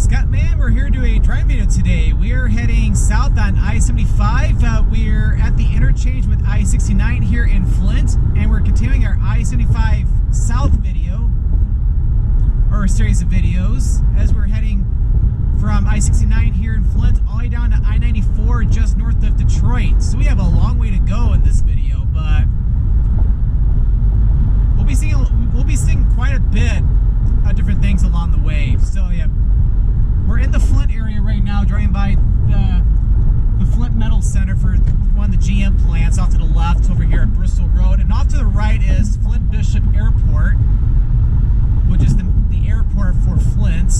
Scottman. We're here to do a driving video today. We're heading south on I-75. We're at the interchange with I-69 here in Flint, and we're continuing our I-75 South video, or a series of videos, as we're heading from I-69 here in Flint all the way down to I-94 just north of Detroit. So we have a long way to go in this video, but we'll be seeing quite a bit of different things along the way. So yeah, we're in the Flint area right now, driving by the Flint Metal Center for one of the GM plants. Off to the left over here at Bristol Road, and off to the right is Flint Bishop Airport, which is the airport for Flint.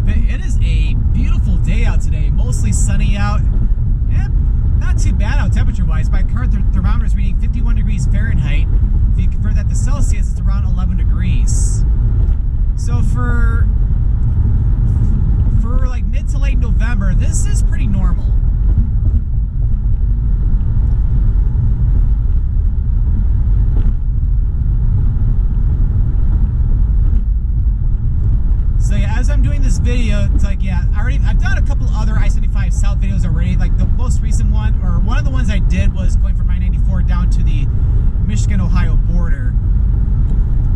It is a beautiful day out today, mostly sunny out. Not too bad out temperature-wise. My current thermometer is reading 51 degrees Fahrenheit. If you convert that to Celsius, it's around 11 degrees. So for like mid to late November, this is pretty normal. So yeah, as I'm doing this video, it's like, yeah, I've done a couple other I-75 South videos already. Like the most recent one, or one of the ones I did, was going from I-94 down to the Michigan-Ohio border.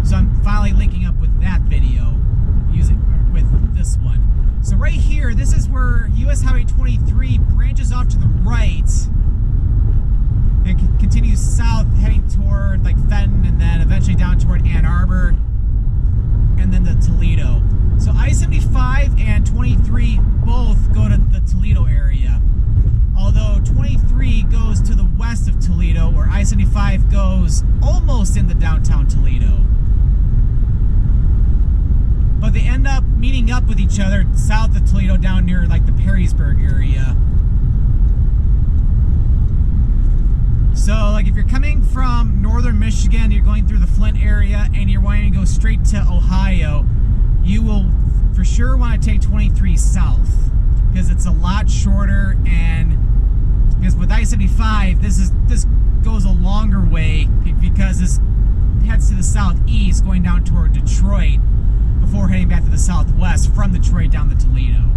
So I'm finally linking up with that video, with this one. So right here, this is where US Highway 23 branches off to the right and continues south, heading toward like Fenton, and then eventually down toward Ann Arbor, and then the Toledo. So I-75 and 23 both go to the Toledo area, although 23 goes to the west of Toledo, where I-75 goes almost into downtown Toledo. But they end up meeting up with each other south of Toledo, down near like the Perrysburg area. So like if you're coming from northern Michigan, you're going through the Flint area, and you're wanting to go straight to Ohio, you will for sure want to take 23 south, because it's a lot shorter, and because with I-75 this goes a longer way, because this heads to the southeast going down toward Detroit before heading back to the southwest from Detroit down to Toledo.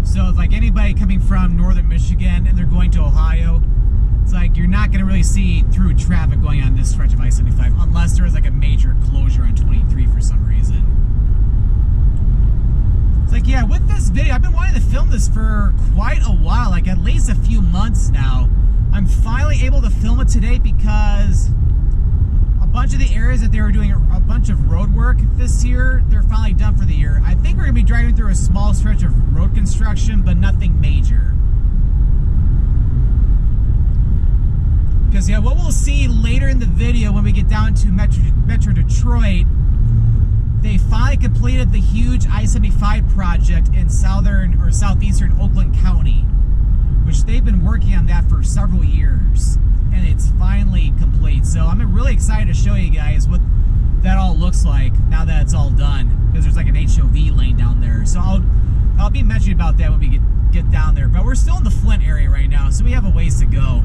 So it's like anybody coming from northern Michigan and they're going to Ohio, it's like you're not going to really see through traffic going on this stretch of I-75 unless there is like a major closure on 23 for some reason. It's like, yeah, with this video, I've been wanting to film this for quite a while, like at least a few months now. I'm finally able to film it today because a bunch of the areas that they were doing a bunch of road work this year, they're finally done for the year. I think we're going to be driving through a small stretch of road construction, but nothing major. Because yeah, what we'll see later in the video when we get down to Metro Detroit, they finally completed the huge I-75 project in southern or southeastern Oakland County, which they've been working on that for several years, and it's finally complete. So I'm really excited to show you guys what that all looks like now that it's all done, because there's like an HOV lane down there. So I'll be mentioning about that when we get down there. But we're still in the Flint area right now, so we have a ways to go.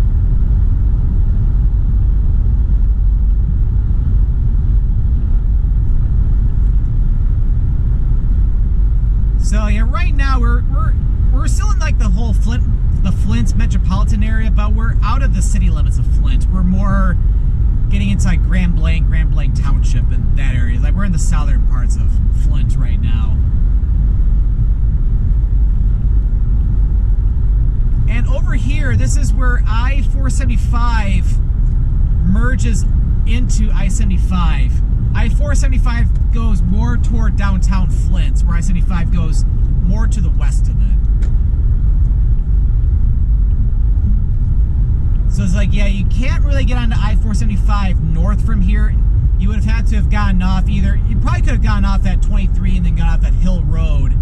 So yeah, right now we're still in like the whole Flint metropolitan area, but we're out of the city limits of Flint. We're more getting into like Grand Blanc Township and that area. Like we're in the southern parts of Flint right now. And over here, this is where I-475 merges into I-75. I-475 goes more toward downtown Flint, where I-75 goes more to the west of it. So it's like, yeah, you can't really get onto I-475 north from here. You would have had to have gotten off you probably could have gotten off at 23 and then got off at Hill Road,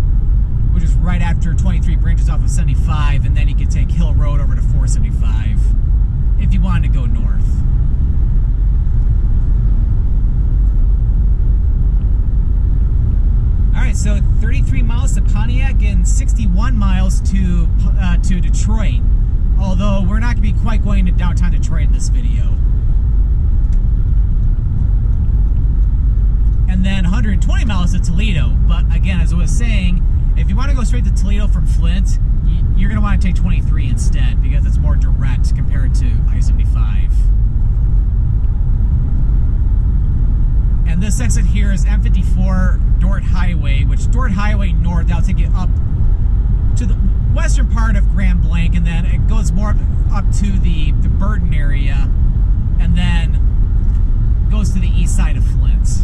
which is right after 23 branches off of 75, and then you could take Hill Road over to 475 if you wanted to go north. Alright, so 33 miles to Pontiac and 61 miles to Detroit. Although we're not going to be quite going to downtown Detroit in this video. and then 120 miles to Toledo. But again, as I was saying, if you want to go straight to Toledo from Flint, you're going to want to take 23 instead, because it's more direct compared to I-75. And this exit here is M54 Dort Highway, which Dort Highway North, that'll take you up to the western part of Grand Blanc, and then it goes more up to the Burton area, and then goes to the east side of Flint.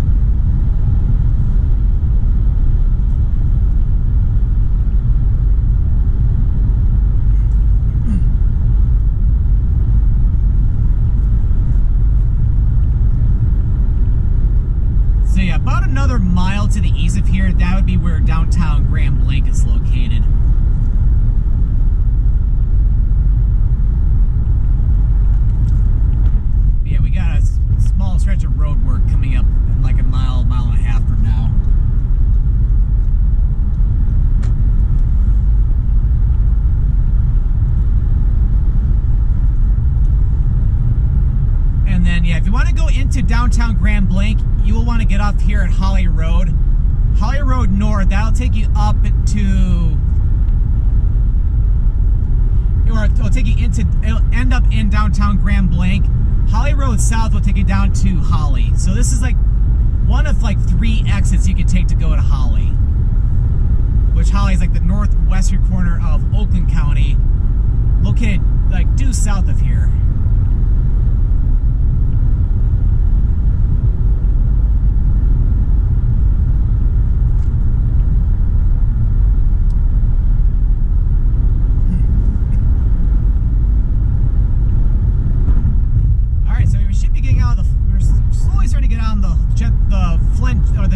So yeah, about another mile to the east of here, that would be where downtown Grand Blanc is located. Yeah, we got a small stretch of road work coming up in like a mile and a half from now. And then, yeah, if you want to go into downtown Grand Blanc, you will want to get off here at Holly Road. Holly Road North, that'll take you up to, or it'll take you into, it'll end up in downtown Grand Blanc. Holly Road South will take you down to Holly. So this is like one of like 3 exits you can take to go to Holly. Which Holly is like the northwestern corner of Oakland County, located like due south of here.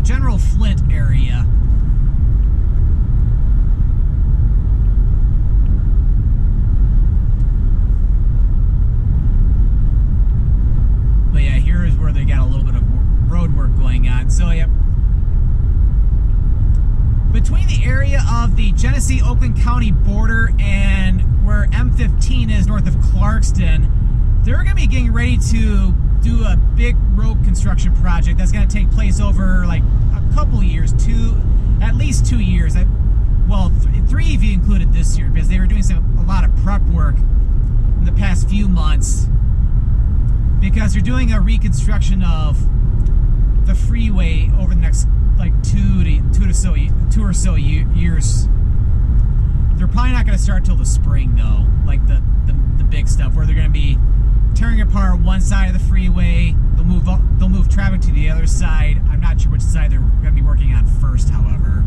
General Flint area. But yeah, here is where they got a little bit of road work going on. So yeah, between the area of the Genesee-Oakland County border and where M15 is north of Clarkston, they're going to be getting ready to do a big road construction project that's going to take place over like a couple years, at least 2 years. Well, 3 if you included this year, because they were doing a lot of prep work in the past few months, because they're doing a reconstruction of the freeway over the next like two or so years. They're probably not going to start till the spring though, like the big stuff where they're going to be tearing apart one side of the freeway. They'll move traffic to the other side. I'm not sure which side they're going to be working on first, however.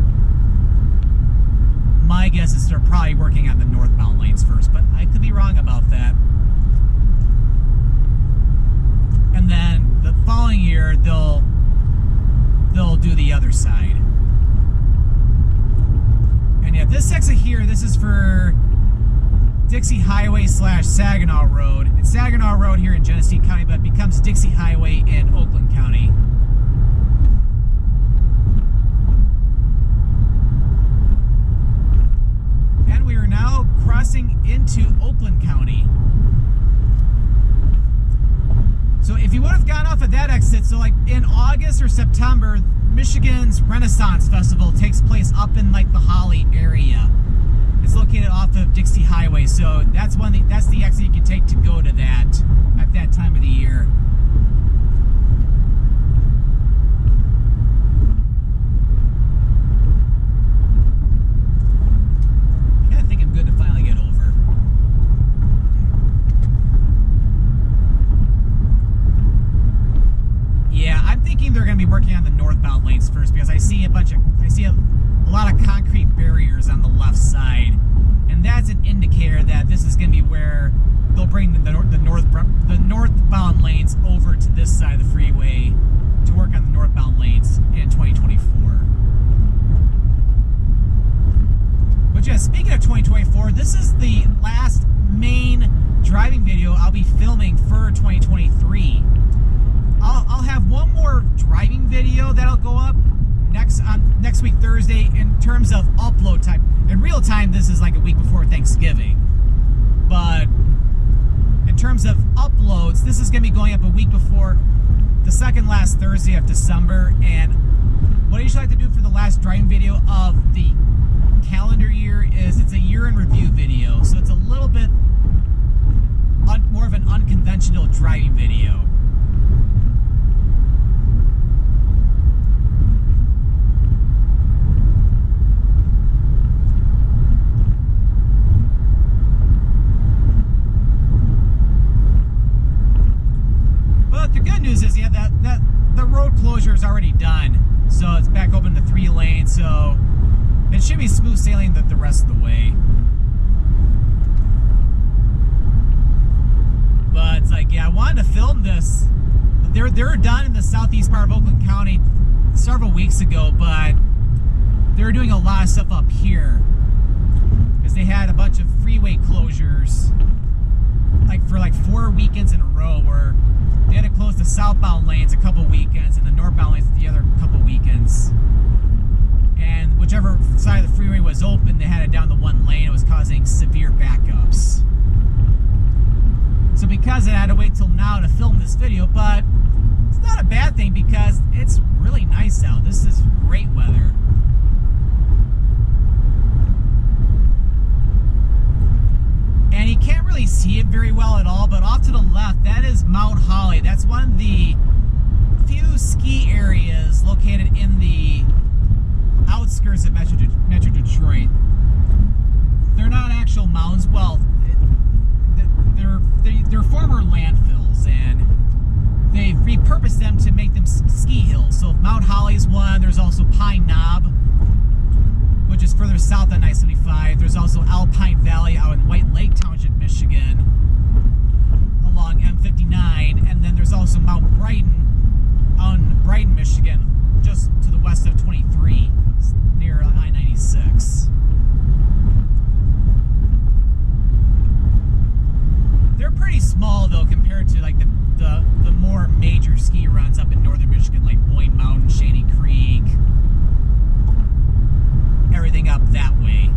My guess is they're probably working on the northbound lanes first, but I could be wrong about that. And then the following year, they'll do the other side. And yeah, this exit here, this is for Dixie Highway / Saginaw Road. It's Saginaw Road here in Genesee County, but it becomes Dixie Highway in Oakland County. And we are now crossing into Oakland County. So if you would have gone off of that exit, so like in August or September, Michigan's Renaissance Festival takes place up in like the Holly area. It's located off of Dixie Highway, so that's the exit you can take to go to that at that time of the year. I kind of think I'm good to finally get over. Yeah, I'm thinking they're going to be working on the northbound lanes first, because I see a lot of concrete barriers on the left side, and that's an indicator that this is going to be where they'll bring the northbound lanes over to this side of the freeway to work on the northbound lanes in 2024. But yeah, speaking of 2024, this is the last main driving video I'll be filming for 2023. I'll have one more driving video that'll go up next week Thursday in terms of upload time. In real time, this is like a week before Thanksgiving, but in terms of uploads, this is going to be going up a week before the second last Thursday of December, and what I usually like to do for the last driving video of the calendar year is it's a year in review video. So it's a little bit more of an unconventional driving video. But the good news is, yeah, that the road closure is already done. So it's back open to 3 lanes, so it should be smooth sailing the rest of the way. But it's like, yeah, I wanted to film this. They were done in the southeast part of Oakland County several weeks ago, but they were doing a lot of stuff up here because they had a bunch of freeway closures, for 4 weekends in a row, where they had to close the southbound lanes a couple weekends and the northbound lanes the other couple weekends. And whichever side of the freeway was open, they had it down to 1 lane. It was causing severe backups. So because of that, I had to wait till now to film this video, but it's not a bad thing because it's really nice out. This is great weather. And you can't really see it very well at all, but off to the left, that is Mount Holly. That's one of the few ski areas located in the outskirts of Metro Detroit. They're not actual mountains. Well, they're former landfills, and they've repurposed them to make them ski hills. So Mount Holly is one. There's also Pine Knob, which is further south on I-75. There's also Alpine Valley out in White Lake Township, Michigan, along M59. And then there's also Mount Brighton out in Brighton, Michigan, just to the west of 23, near I-96. They're pretty small though compared to like the more major ski runs up in northern Michigan, like Boyne Mountain, Shady Creek, everything up that way.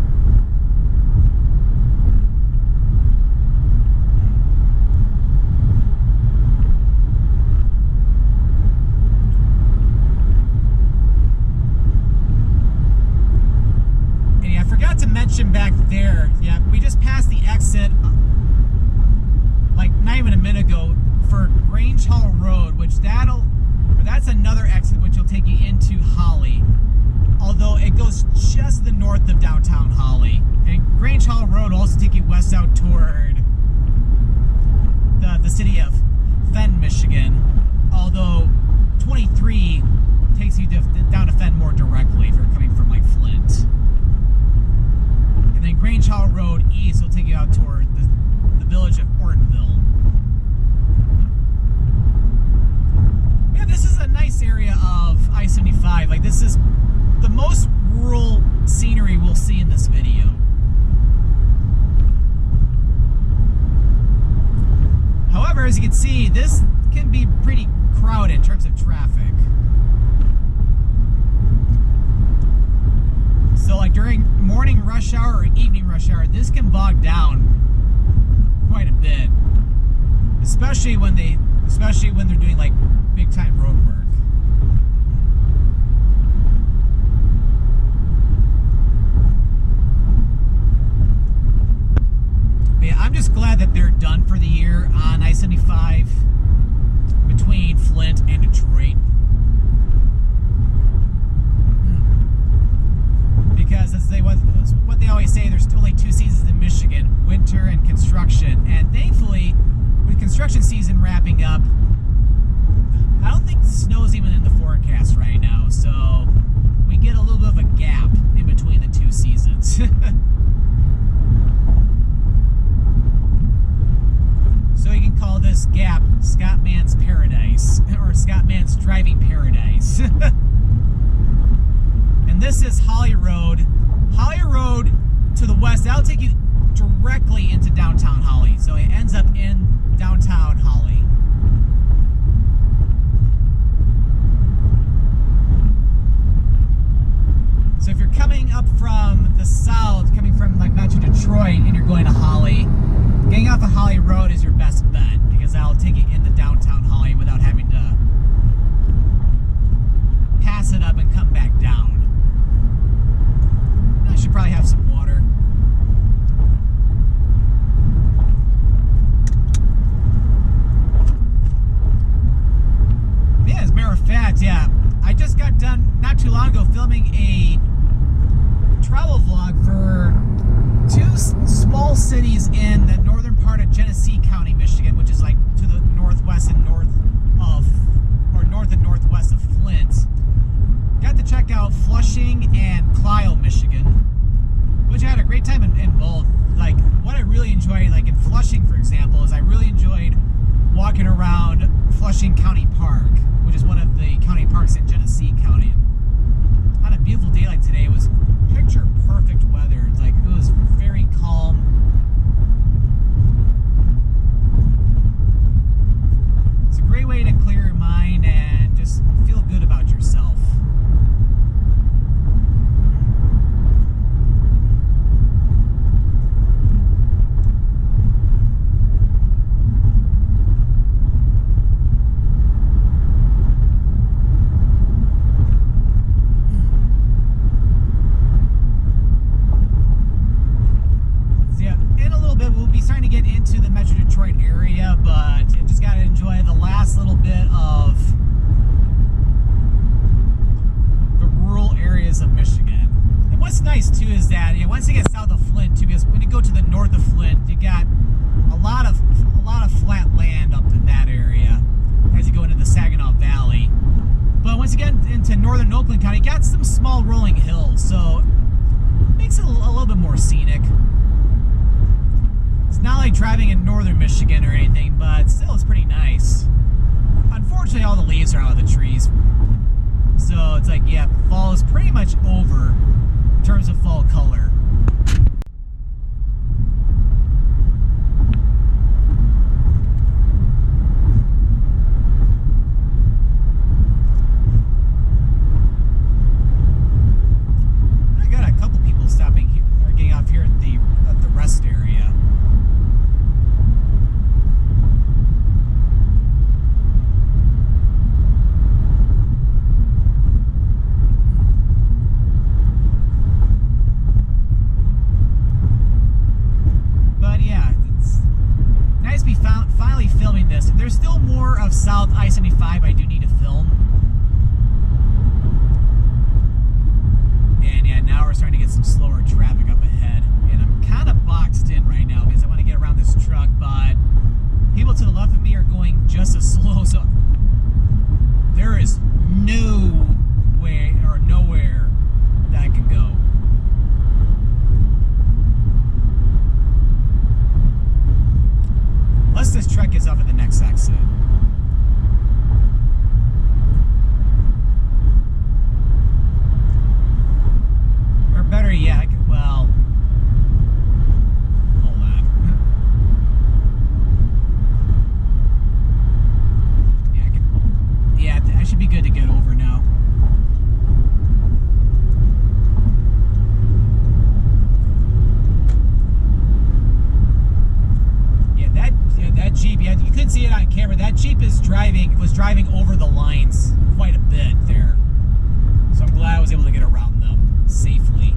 And yeah, I forgot to mention back there, yeah, we just passed the exit like not even a minute ago for Grange Hall Road, which that's another exit which will take you into Holly. Although it goes just to the north of downtown Holly. And Grange Hall Road will also take you west out toward the city of Fenn, Michigan. Although 23 takes you down to Fenn more directly if you're coming from like Flint. And then Grange Hall Road east will take you out toward the village of Ortonville. Yeah, this is a nice area of I-75. Like, this is the most rural scenery we'll see in this video. However, as you can see, this can be pretty crowded in terms of traffic. So like during morning rush hour or evening rush hour, this can bog down quite a bit. Especially when they're doing like big time road work. But yeah, I'm just glad that they're done for the year on I-75 between Flint and Detroit. Because as what they always say, there's only 2 seasons in Michigan, winter and construction. And thankfully, with construction season wrapping up, I don't think snow's even in the forecast right now. So we get a little bit of a gap in between the 2 seasons. So you can call this gap Scottman's Paradise, or Scottman's Driving Paradise. And this is Holly Road. Holly Road to the west, that'll take you directly into downtown Holly. So it ends up in downtown Holly. So if you're coming up from the south, coming from like Metro Detroit, and you're going to Holly, getting off of Holly Road is your best bet, because that'll take you into downtown Holly without having to pass pass it up and come back down. I should probably have some water. Yeah, as a matter of fact, yeah, I just got done not too long ago filming a travel vlog for two small cities in the northern part of Genesee County, Michigan, which is like to the northwest and north and northwest of Flint. Got to check out Flushing and Clio, Michigan, which I had a great time in both. Like, what I really enjoyed, like in Flushing, for example, is I really enjoyed walking around Flushing County Park, which is one of the county parks in Genesee County. On a beautiful day like today, it was picture perfect weather. It's like, it was very calm. It's a great way to clear your mind and just feel good about yourself. Into the Metro Detroit area, but you just got to enjoy the last little bit of the rural areas of Michigan. And what's nice too is that, you know, once you get south of Flint too, because when you go to the north of Flint, you got a lot of flat land up in that area as you go into the Saginaw Valley. But once you get into northern Oakland County, you got some small rolling hills, so it makes it a little bit more scenic. It's not like driving in northern Michigan or anything, but still it's pretty nice. Unfortunately, all the leaves are out of the trees. So it's like, yeah, fall is pretty much over in terms of fall color. I got a couple people stopping here, or getting off here at the rest area. Filming this. There's still more of South I-75 I do need to film. And yeah, now we're starting to get some slower traffic up ahead. And I'm kind of boxed in right now because I want to get around this truck, but people to the left of me are going just as slow, so there is no way or nowhere that I can go. Unless this truck gets off at the next exit. Or better yet, well, hold on. Yeah, I should be good to get over now. That Jeep, yeah, you couldn't see it on camera. That Jeep was driving over the lines quite a bit there. So I'm glad I was able to get around them safely.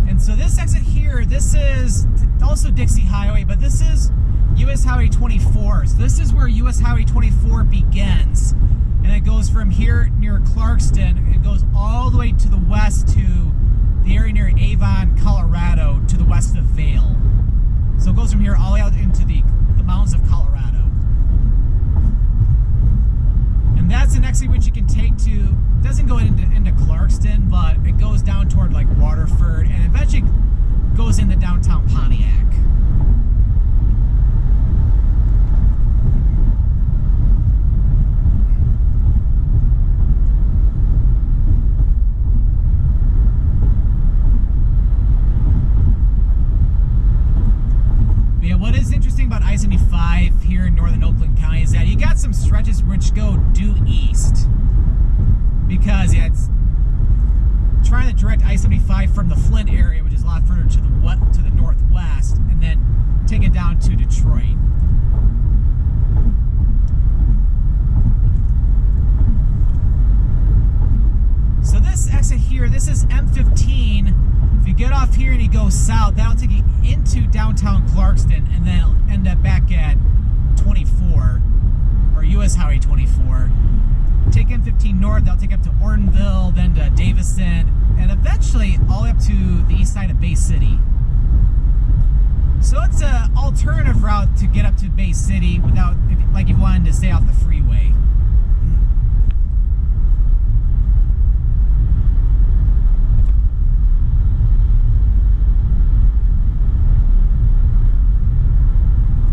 And so this exit here, this is also Dixie Highway, but this is US Highway 24. So this is where US Highway 24 begins. And it goes from here near Clarkston, it goes all the way to the west to the area near Avon, Colorado, to the west of Vail. So it goes from here all the way out into the mountains of Colorado. And that's the next thing which you can take to, it doesn't go into Clarkston, but it goes down toward like Waterford and eventually goes into downtown Pontiac. What is interesting about I-75 here in northern Oakland County is that you got some stretches which go due east. Because yeah, it's trying to direct I-75 from the Flint area, which is a lot further to the northwest, and then take it down to Detroit. and you go south, that'll take you into downtown Clarkston, and then it'll end up back at 24, or US Highway 24. Take M15 north, that'll take up to Ortonville, then to Davison, and eventually all the way up to the east side of Bay City. So it's an alternative route to get up to Bay City without, like, you wanted to stay off the freeway.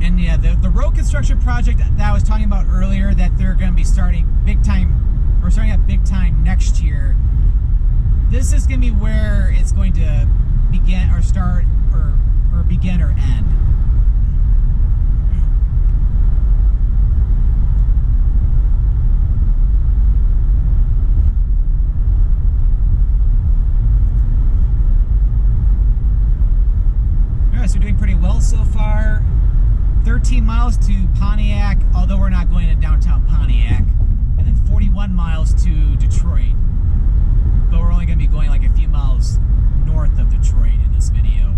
And yeah, the road construction project that I was talking about earlier, that they're going to be starting big time, or starting at big time next year. This is going to be where it's going to begin or start, or begin or end. Alright, so we're doing pretty well so far. 13 miles to Pontiac, although we're not going to downtown Pontiac, and then 41 miles to Detroit, but we're only going to be going like a few miles north of Detroit in this video.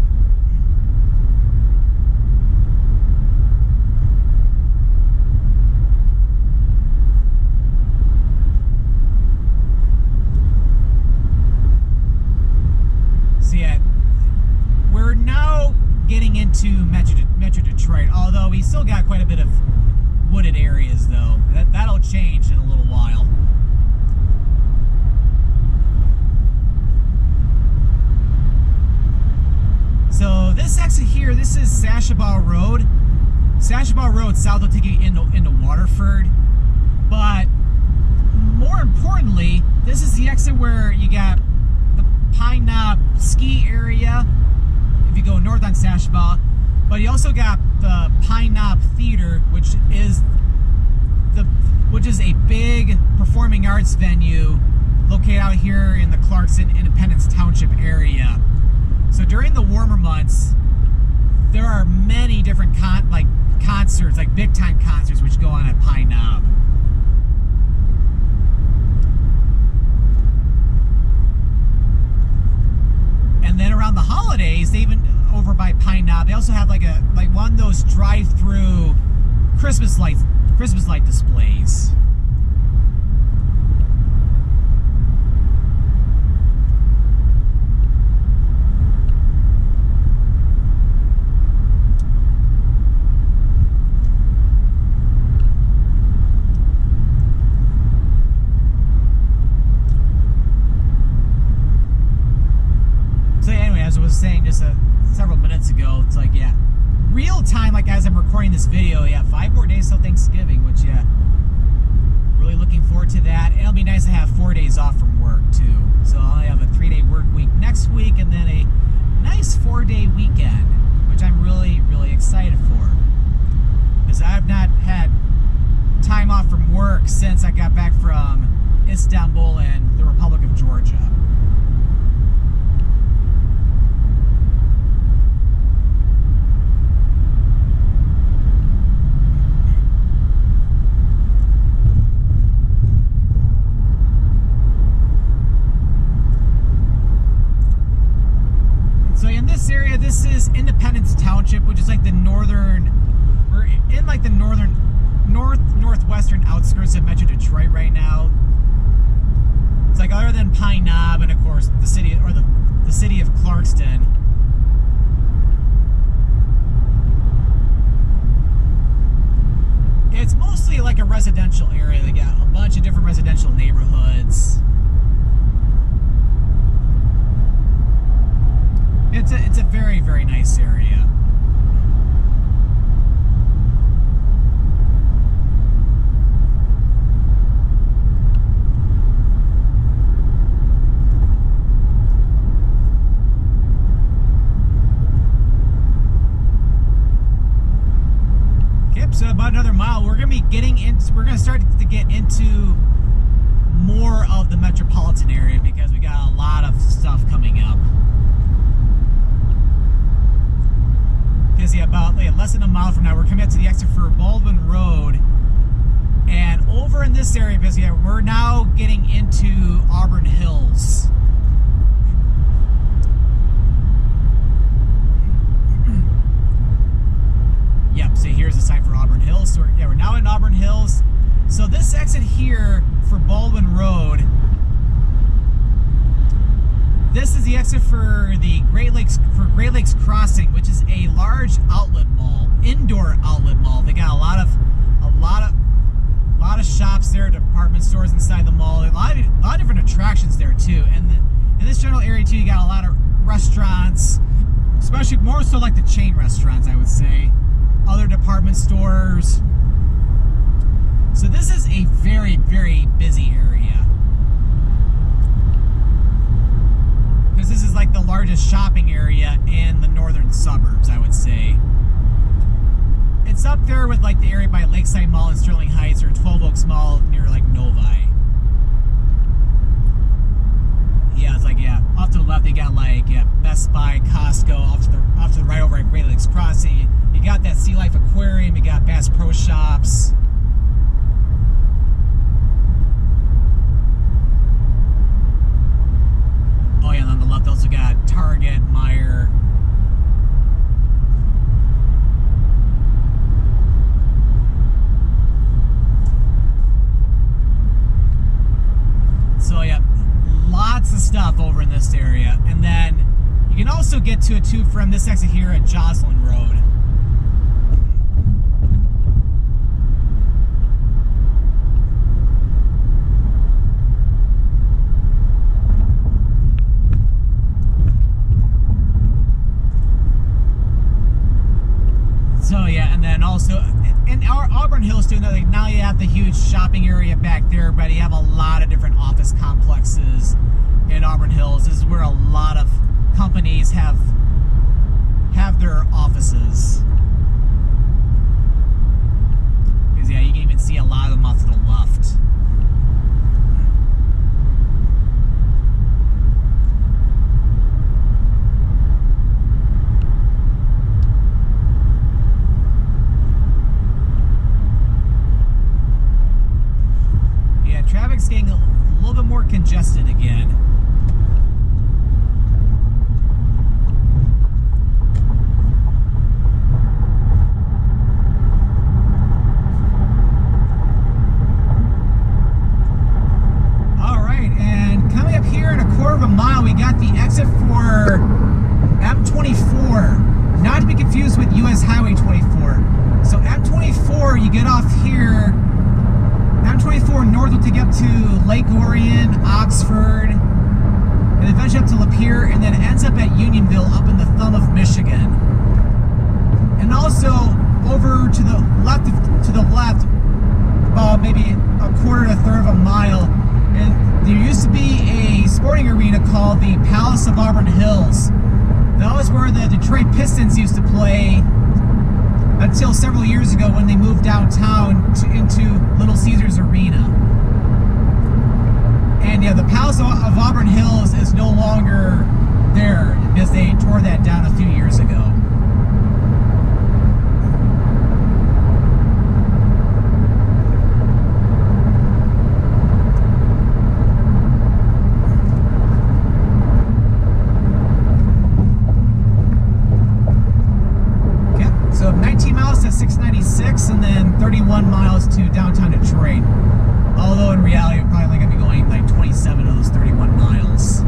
So yeah, we're now getting into Metro Detroit, although we still got quite a bit of wooded areas though. That'll change in a little while. So this exit here, this is Sashabaw Road. Sashabaw Road south will take you into Waterford. But more importantly, this is the exit where you got the Pine Knob ski area if you go north on Sashabaw. But you also got the Pine Knob Theater, which is a big performing arts venue located out here in the Clarkston Independence Township area. So during the warmer months, there are many different concerts, like big time concerts, which go on at Pine Knob. And then around the holidays, they even over by Pine Knob, they also have like one of those drive-through Christmas light displays. So anyway, as I was saying just several minutes ago, it's like, yeah, real time, like as I'm recording this video, yeah, 5 more days till Thanksgiving, which, yeah, really looking forward to that. And it'll be nice to have 4 days off from work too. So I'll have a 3-day work week next week, and then a nice 4-day weekend, which I'm really, really excited for, because I've not had time off from work since I got back from Istanbul and the Republic of Georgia. Area, this is Independence Township, which is like the northern, we're in like the northwestern outskirts of Metro Detroit right now. It's like, other than Pine Knob and of course the city of Clarkston. It's mostly like a residential area. They got a bunch of different residential neighborhoods. It's a very, very nice area. Okay, so about another mile, we're going to start to get into more of the metropolitan area, because we got a lot of stuff coming up. Because yeah, about less than a mile from now, we're coming up to the exit for Baldwin Road. And over in this area, because yeah, we're now getting into Auburn Hills. Hills. So we're now in Auburn Hills. So this exit here for Baldwin Road, this is the exit for the Great Lakes Crossing, which is a large outlet mall, indoor outlet mall. They got a lot of shops there, department stores inside the mall. A lot of different attractions there too. And in this general area too, you got a lot of restaurants, especially more so like the chain restaurants, I would say. Other department stores. So this is a very, very busy area. Because this is like the largest shopping area in the northern suburbs, I would say. It's up there with like the area by Lakeside Mall in Sterling Heights or 12 Oaks Mall near like Novi. Yeah, it's like, yeah, off to the left they got like, yeah, Best Buy, Costco. Off to the right over at Great Lakes Crossing, you got that Sea Life Aquarium, you got Bass Pro Shops. Oh yeah, and on the left also got Target, Meijer. So yeah, lots of stuff over in this area. And then you can also get to it too from this exit here at Joslyn Road. So yeah, and then also in our Auburn Hills too, now you have the huge shopping area back there, but you have a lot of different office complexes in Auburn Hills. This is where a lot of companies have their offices. Because yeah, you can even see a lot of them off to the left. Traffic's getting a little bit more congested again. Alright, and coming up here in a quarter of a mile, we got the exit for M24. Not to be confused with US Highway 24. So M24, you get off here. M24 north will take you up to Lake Orion, Oxford, and eventually up to Lapeer, and then it ends up at Unionville up in the thumb of Michigan. And also over to the left, about maybe a quarter to a third of a mile, and there used to be a sporting arena called the Palace of Auburn Hills. That was where the Detroit Pistons used to play until several years ago when they moved downtown into Little Caesars Arena. And yeah, the Palace of Auburn Hills is no longer there because they tore that down a few years ago. So 19 miles to 696 and then 31 miles to downtown Detroit. Although in reality, we're probably only going to be going like 27 of those 31 miles.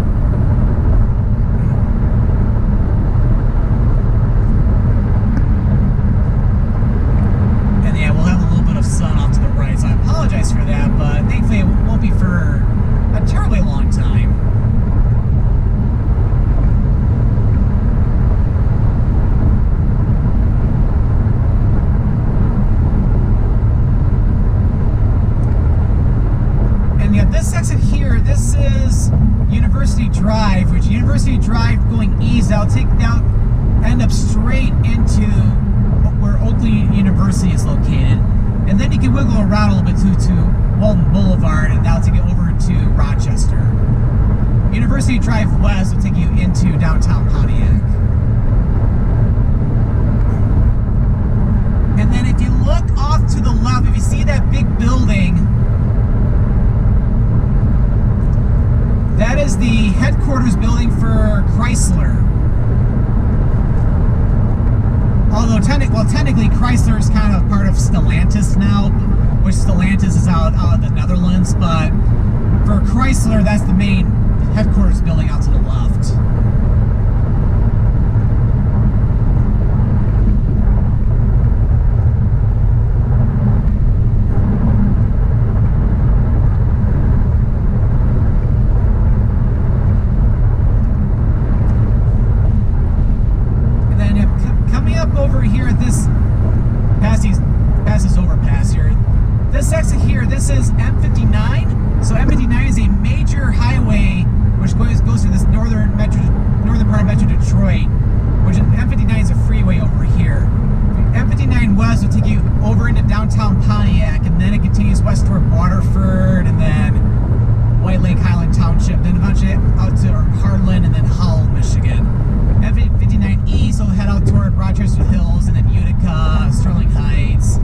And yeah, we'll have a little bit of sun off to the right, so I apologize for that, but thankfully it won't be for a terribly long time. This exit here, this is University Drive, which University Drive going east, end up straight into where Oakley University is located. And then you can wiggle around a little bit to Walton Boulevard, and that'll take you over to Rochester. University Drive West will take you into downtown Pontiac. And then if you look off to the left, if you see that big building, that is the headquarters building for Chrysler. Although Although technically Chrysler is kind of part of Stellantis now, which Stellantis is out of the Netherlands, but for Chrysler, that's the main headquarters building out to the left. Over here at this past this overpass here, this exit here, this is M59. So M59 is a major highway which goes through this northern part of Metro Detroit, which M59 is a freeway over here. M59 west will take you over into downtown Pontiac, and then it continues west toward Waterford, and then White Lake Highland Township, then eventually out to Harlan, and then Hull, Michigan. M59 east will head out toward Rochester Hills, and then Utica, Sterling Heights,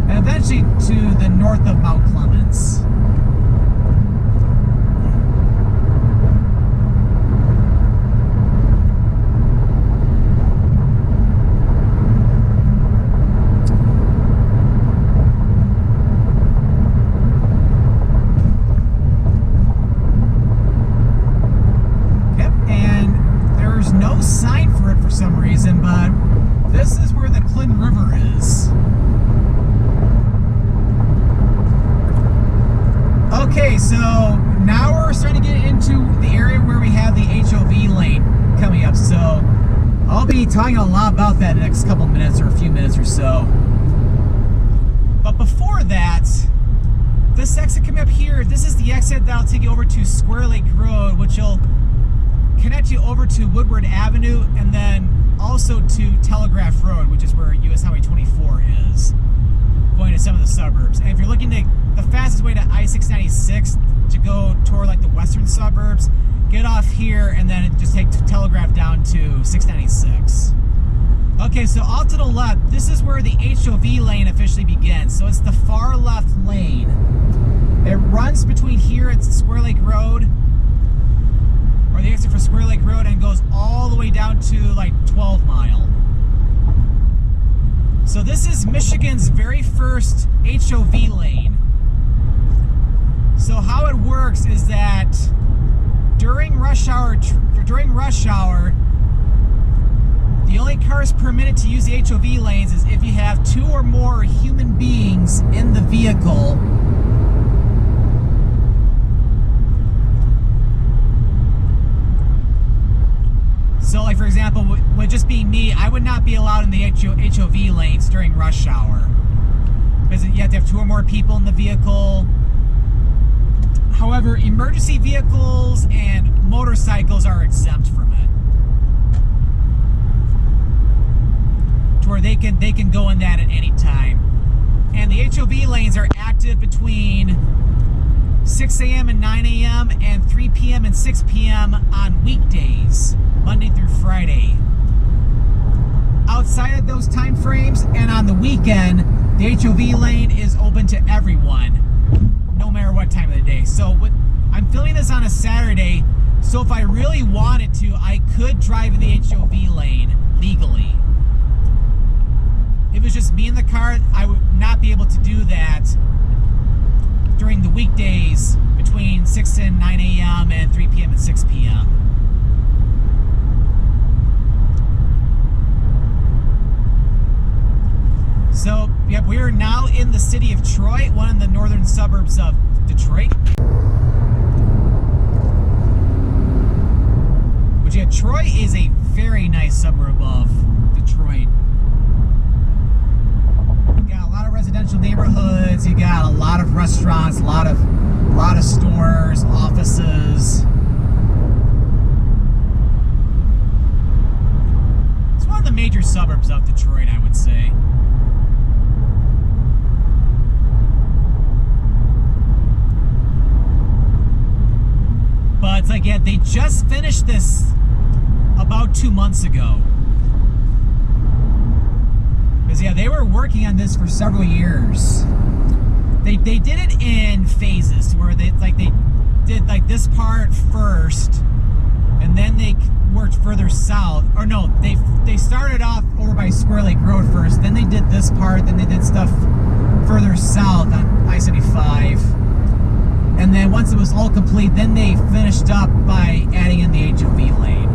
and eventually to the north of Mount Clemens. Some reason, but this is where the Clinton River is. Okay, so now we're starting to get into the area where we have the HOV lane coming up, so I'll be talking a lot about that in the next couple minutes or a few minutes or so. But before that, this exit coming up here, this is the exit that'll take you over to Square Lake Road, which will connect you over to Woodward Avenue, and then also to Telegraph Road, which is where US Highway 24 is, going to some of the suburbs. And if you're looking to, the fastest way to I-696 to go toward like the western suburbs, get off here and then just take Telegraph down to 696. Okay, so off to the left, this is where the HOV lane officially begins. So it's the far left lane. It runs between here at Square Lake Road, or the exit for Square Lake Road, and goes all the way down to like 12 Mile. So this is Michigan's very first HOV lane. So how it works is that during rush hour, the only cars permitted to use the HOV lanes is if you have 2 or more human beings in the vehicle. So like for example, with just being me, I would not be allowed in the HOV lanes during rush hour, because you have to have 2 or more people in the vehicle. However, emergency vehicles and motorcycles are exempt from it, to where they can go in that at any time. And the HOV lanes are active between 6 a.m. and 9 a.m. and 3 p.m. and 6 p.m. on weekdays, Monday through Friday. Outside of those time frames and on the weekend, the HOV lane is open to everyone, no matter what time of the day. So I'm filming this on a Saturday, so if I really wanted to, I could drive in the HOV lane legally. If it was just me in the car, I would not be able to do that during the weekdays between 6 and 9 a.m. and 3 p.m. and 6 p.m. So, yep, we are now in the city of Troy, one of the northern suburbs of Detroit. Which, yeah, Troy is a very nice suburb of Detroit. You got a lot of residential neighborhoods, you got a lot of restaurants, a lot of stores, offices. It's one of the major suburbs of Detroit, I would say. But it's like, yeah, they just finished this about 2 months ago. Because, yeah, they were working on this for several years. They did it in phases, where they did like this part first, and then they worked further south, or no, they started off over by Square Lake Road first, then they did this part, then they did stuff further south on I-75, and then once it was all complete, then they finished up by adding in the HOV lane.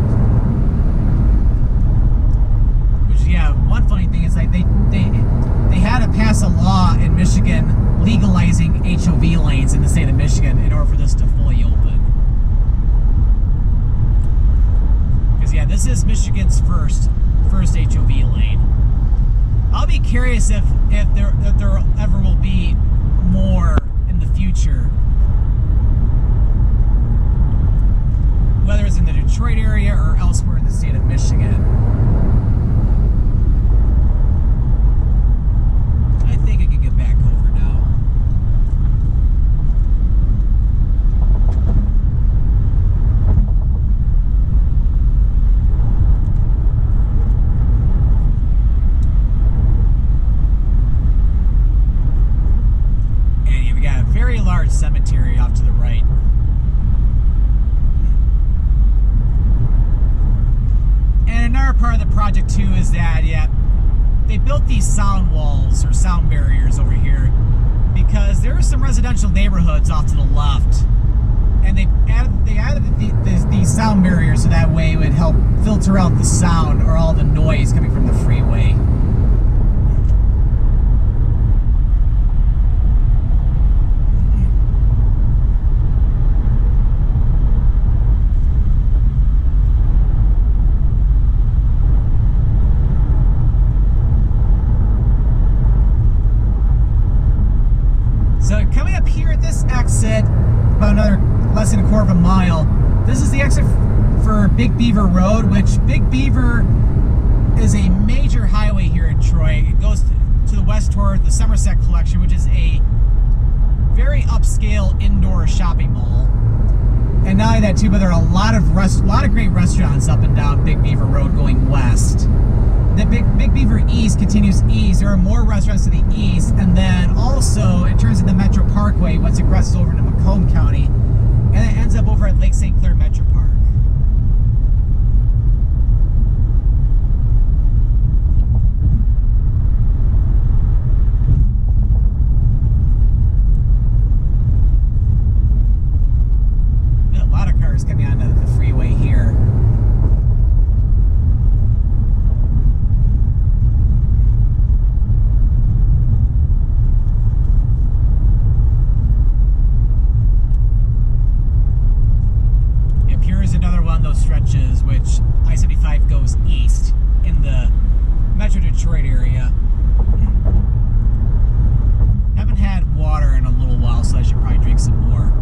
Which, yeah, one funny thing is like they had to pass a law in Michigan legalizing HOV lanes in the state of Michigan in order for this to fully open. Yeah, this is Michigan's first HOV lane. I'll be curious if there ever will be more in the future, whether it's in the Detroit area or elsewhere in the state of Michigan. I think I can get back over now. Very large cemetery off to the right. And another part of the project too is that, yeah, they built these sound walls or sound barriers over here because there are some residential neighborhoods off to the left, and they added these sound barriers so that way it would help filter out the sound or all the noise coming from the freeway. Exit about another less than a quarter of a mile. This is the exit for Big Beaver Road, which Big Beaver is a major highway here in Troy. It goes to the west toward the Somerset Collection, which is a very upscale indoor shopping mall. And not only that too, but there are a lot of great restaurants up and down Big Beaver Road going west. The Big Beaver East continues east. There are more restaurants to the east, and then also it turns into Metro Parkway once it crosses over into Macomb County, and it ends up over at Lake St. Clair Metro Park. A lot of cars coming onto the freeway here. Stretches, which I-75 goes east in the Metro Detroit area. Haven't had water in a little while, so I should probably drink some more.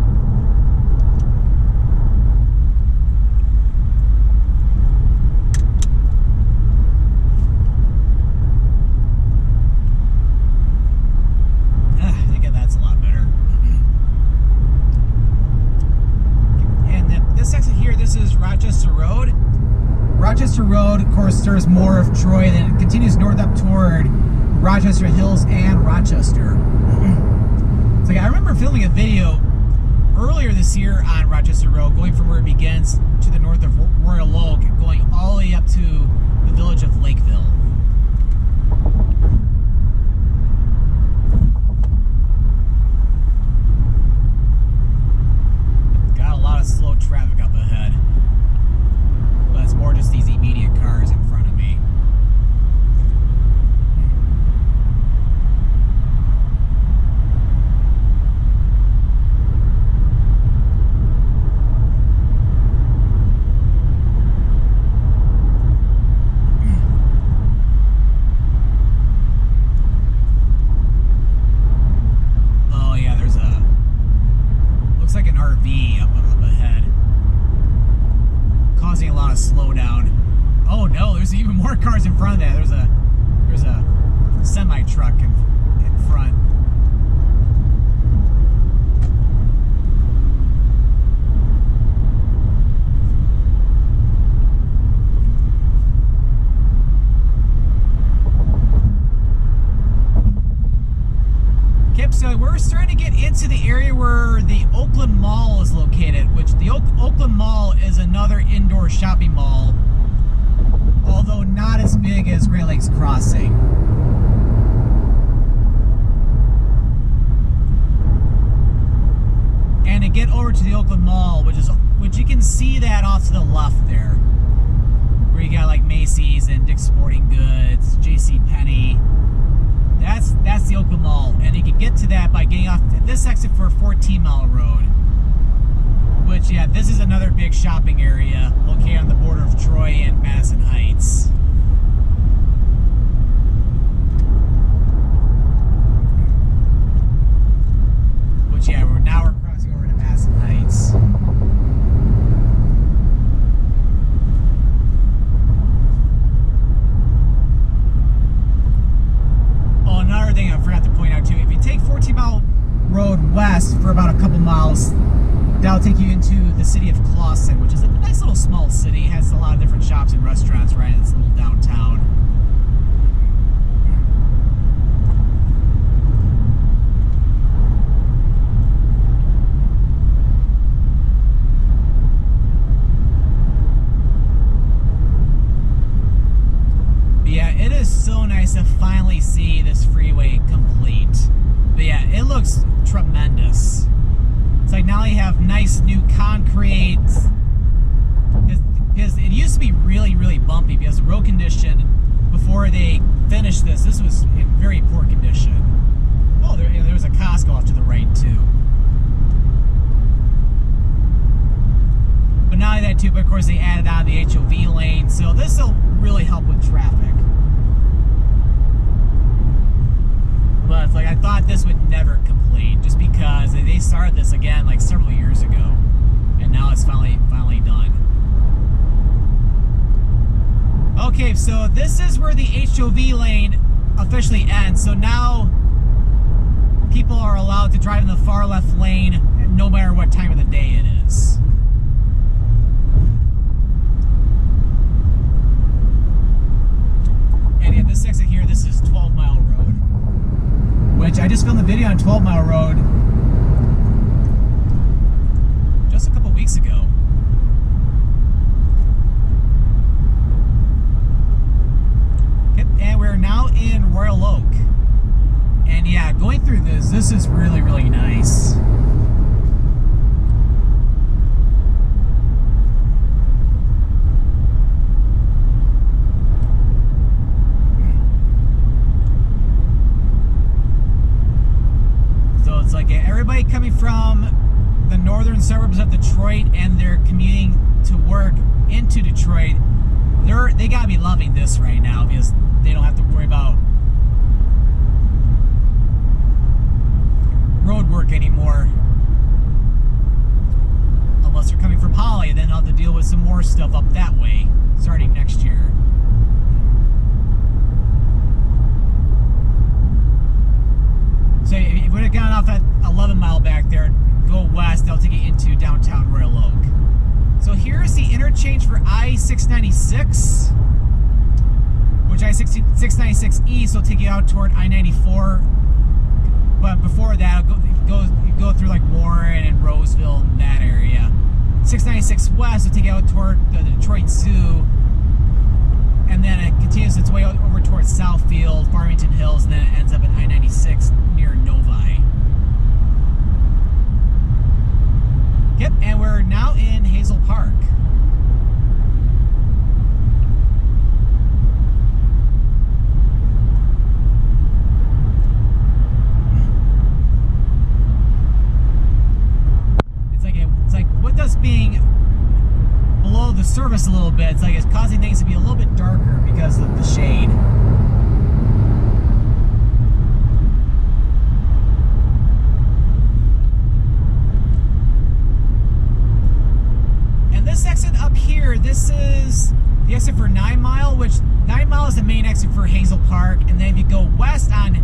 I think that's a lot better. This exit here, this is Rochester Road. Rochester Road, of course, serves more of Troy, then it continues north up toward Rochester Hills and Rochester. So I remember filming a video earlier this year on Rochester Road, going from where it begins to the north of Royal Oak, going all the way up to the village of Lakeville. Slow traffic up ahead, but it's more just these immediate cars in front of me. Yep, so we're starting to get into the area where the Oakland Mall is located, which the Oakland Mall is another indoor shopping mall, although not as big as Great Lakes Crossing. And to get over to the Oakland Mall, which you can see that off to the left there, where you got like Macy's and Dick's Sporting Goods, JCPenney. That's the Oakland Mall, and you can get to that by getting off this exit for 14 Mile Road. Which, yeah, this is another big shopping area located on the border of Troy and Madison Heights. Which, yeah, we're crossing over to Madison Heights. Oh, another thing I forgot to point out too, if you take 14 Mile Road west for about a couple miles, that'll take you into the city of Clawson, which is a nice little small city. It has a lot of different shops and restaurants right in its little downtown. But yeah, it is so nice to finally see this freeway complete. But yeah, it looks tremendous. It's like now you have nice new concrete. Because it used to be really, really bumpy because the road condition before they finished this was in very poor condition. Oh, there was a Costco off to the right too. But not only that too, but of course they added on the HOV lane, so this will really help with traffic. But it's like I thought this would never complete just because they started this again like several years ago, and now it's finally done. Okay, so this is where the HOV lane officially ends. So now people are allowed to drive in the far left lane no matter what time of the day it is. And yeah, this exit here, this is 12 Mile Road, which I just filmed the video on 12 Mile Road just a couple weeks ago. And we're now in Royal Oak. And yeah, going through this is really, really nice. So it's like everybody coming from the northern suburbs of Detroit and they're commuting to work into Detroit, they gotta be loving this right now because they don't have to worry about road work anymore. Unless they're coming from Holly, then they'll have to deal with some more stuff up that way starting next year. So if you would have gone off at 11 Mile back there, go west, they'll take you into downtown Royal Oak. So here's the interchange for I-696, which I-696 East will take you out toward I-94. But before that, you go through like Warren and Roseville and that area. 696 West will take you out toward the Detroit Zoo. And then it continues its way over towards Southfield, Farmington Hills, and then it ends up at I-96 near Novi. Yep, and we're now in Hazel Park. It's like with us being below the surface a little bit, it's like it's causing things to be a little bit darker because of the shade. This exit up here, this is the exit for 9 Mile, which 9 Mile is the main exit for Hazel Park, and then if you go west on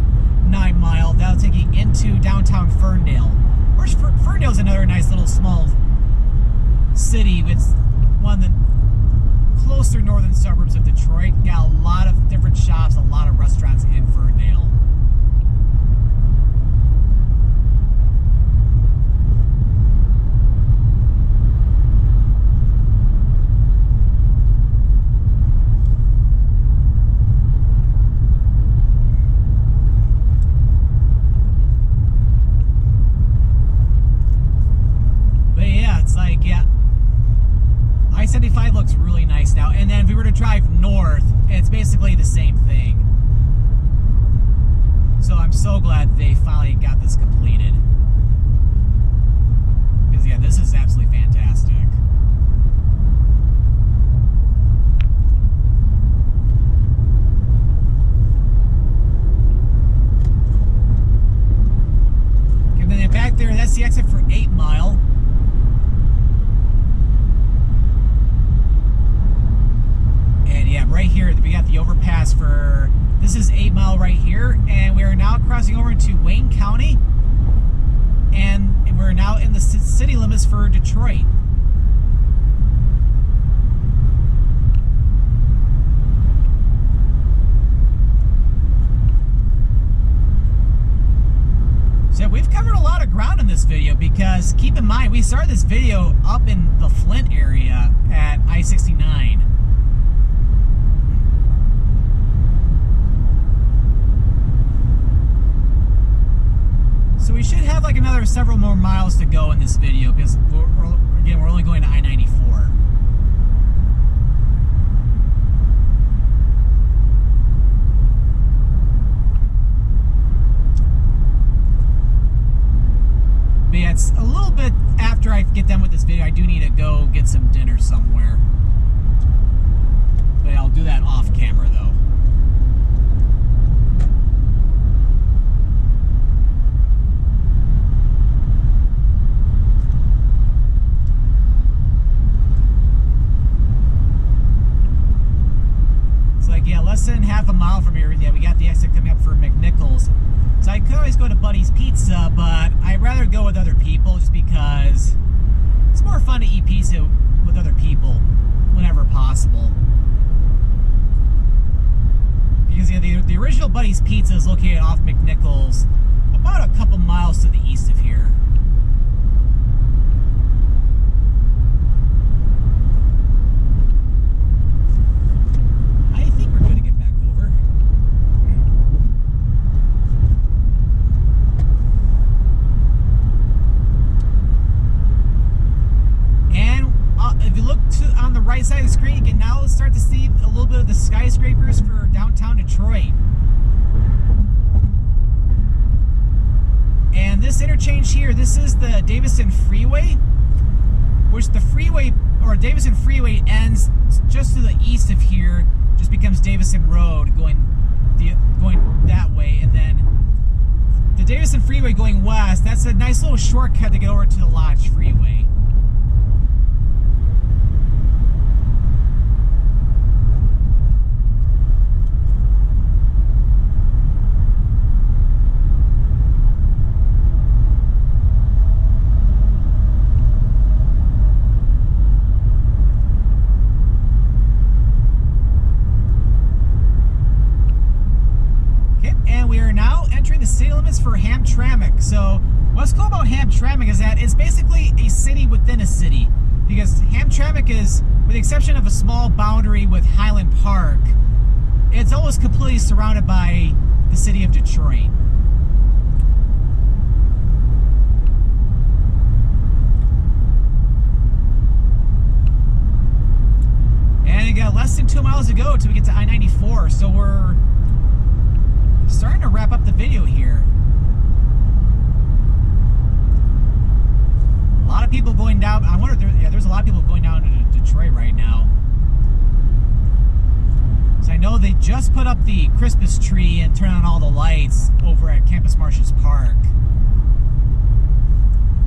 9 Mile, that'll take you into downtown Ferndale. Which Ferndale's another nice little small city. It's one of the closer northern suburbs of Detroit. Got a lot of different shops, a lot of restaurants in Ferndale. mile right here, and we are now crossing over into Wayne County, and we're now in the city limits for Detroit. So we've covered a lot of ground in this video, because keep in mind, we started this video up in the Flint area at I-69. So we should have like another several more miles to go in this video, because again, we're only going to I-94. But yeah, it's a little bit after I get done with this video. I do need to go get some dinner somewhere. But I'll do that off camera though. Less than half a mile from here. Yeah, we got the exit coming up for McNichols. So I could always go to Buddy's Pizza, but I'd rather go with other people, just because it's more fun to eat pizza with other people whenever possible. Because yeah, the original Buddy's Pizza is located off McNichols, about a couple miles to the east of here. Right side of the screen, you can now start to see a little bit of the skyscrapers for downtown Detroit. And this interchange here, this is the Davison Freeway, which the freeway, or Davison Freeway, ends just to the east of here, just becomes Davison Road going that way, and then the Davison Freeway going west, that's a nice little shortcut to get over to the Lodge Freeway. The city limits for Hamtramck. So what's cool about Hamtramck is that it's basically a city within a city, because Hamtramck is, with the exception of a small boundary with Highland Park, it's almost completely surrounded by the city of Detroit. And you got less than 2 miles to go until we get to I-94, so we're starting to wrap up the video here. A lot of people going down. I wonder if there's a lot of people going down to Detroit right now. So I know they just put up the Christmas tree and turned on all the lights over at Campus Martius Park.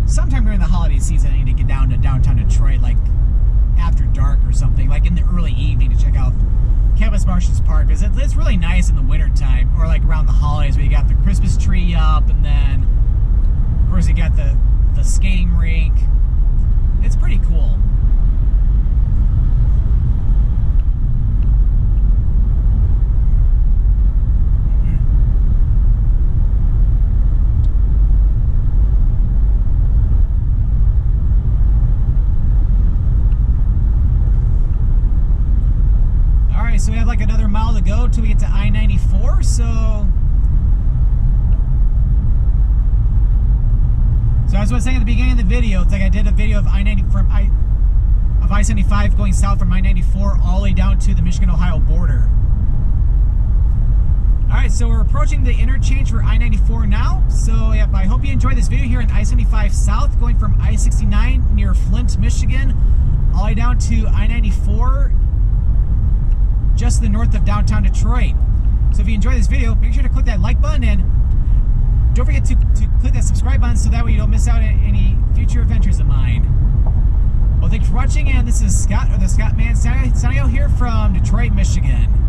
Sometime during the holiday season, I need to get down to downtown Detroit, like after dark or something, like in the early evening, to check out Campus Martius Park, because it's really nice in the wintertime, or like around the holidays, where you got the Christmas tree up, and then of course you got the skating rink. It's pretty cool. So we have like another mile to go till we get to I-94. So as I was saying at the beginning of the video, it's like I did a video of I-75 going south from I-94 all the way down to the Michigan-Ohio border. Alright, so we're approaching the interchange for I-94 now. So yep, I hope you enjoyed this video here in I-75 South, going from I-69 near Flint, Michigan, all the way down to I-94 just to the north of downtown Detroit. So if you enjoyed this video, make sure to click that like button, and don't forget to click that subscribe button so that way you don't miss out on any future adventures of mine. Well, thanks for watching, and this is Scott, or the Scottman, signing out here from Detroit, Michigan.